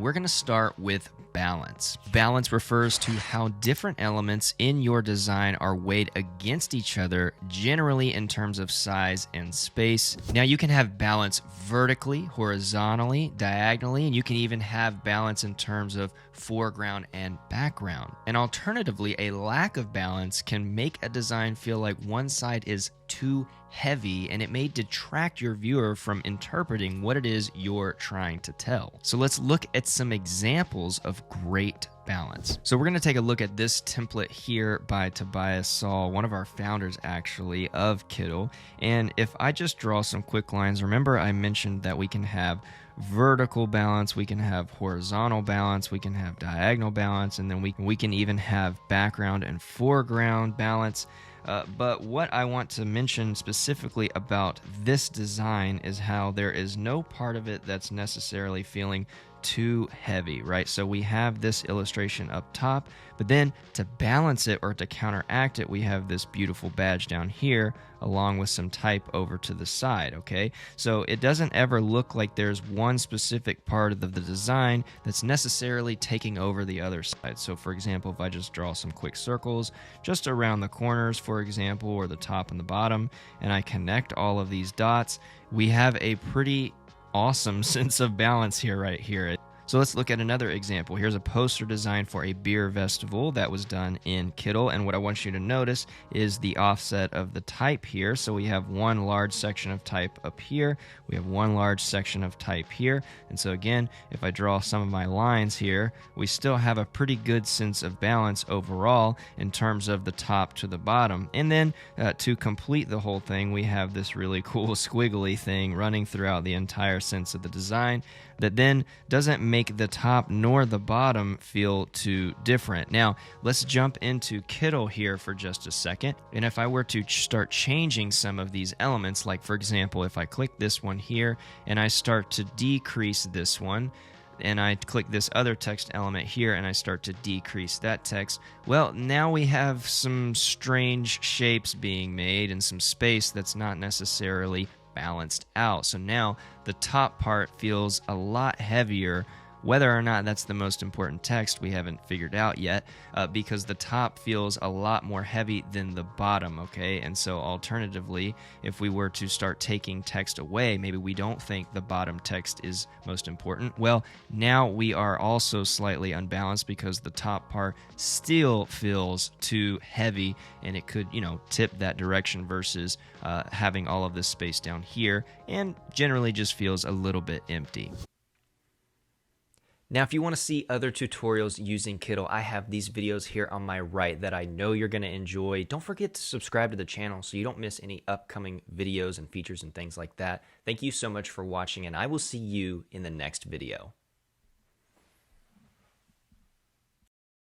we're going to start with balance. Balance refers to how different elements in your design are weighed against each other, generally in terms of size and space. Now, you can have balance vertically, horizontally, diagonally, and you can even have balance in terms of foreground and background. And alternatively, a lack of balance can make a design feel like one side is too heavy, and it may detract your viewer from interpreting what it is you're trying to tell. So let's look at some examples of great balance. So we're going to take a look at this template here by Tobias Saul, one of our founders actually of Kittl. And if I just draw some quick lines, remember I mentioned that we can have vertical balance, we can have horizontal balance, we can have diagonal balance, and then we can even have background and foreground balance. But what I want to mention specifically about this design is how there is no part of it that's necessarily feeling too heavy, right? So we have this illustration up top, but then to balance it or to counteract it, we have this beautiful badge down here along with some type over to the side, okay? So it doesn't ever look like there's one specific part of the design that's necessarily taking over the other side. So for example, if I just draw some quick circles just around the corners, for example, or the top and the bottom, and I connect all of these dots, we have a pretty awesome sense of balance here, right here. So let's look at another example. Here's a poster design for a beer festival that was done in Kittl. And what I want you to notice is the offset of the type here. So we have one large section of type up here. We have one large section of type here. And so again, if I draw some of my lines here, we still have a pretty good sense of balance overall in terms of the top to the bottom. And then to complete the whole thing, we have this really cool squiggly thing running throughout the entire sense of the design that then doesn't make the top nor the bottom feel too different. Now, let's jump into Kittl here for just a second. And if I were to start changing some of these elements, like for example, if I click this one here and I start to decrease this one, and I click this other text element here and I start to decrease that text, well, now we have some strange shapes being made and some space that's not necessarily balanced out. So now the top part feels a lot heavier. Whether or not that's the most important text, we haven't figured out yet, because the top feels a lot more heavy than the bottom, okay? And so alternatively, if we were to start taking text away, maybe we don't think the bottom text is most important. Well, now we are also slightly unbalanced because the top part still feels too heavy, and it could, tip that direction versus having all of this space down here, and generally just feels a little bit empty. Now, if you want to see other tutorials using Kittl, I have these videos here on my right that I know you're going to enjoy. Don't forget to subscribe to the channel so you don't miss any upcoming videos and features and things like that. Thank you so much for watching, and I will see you in the next video.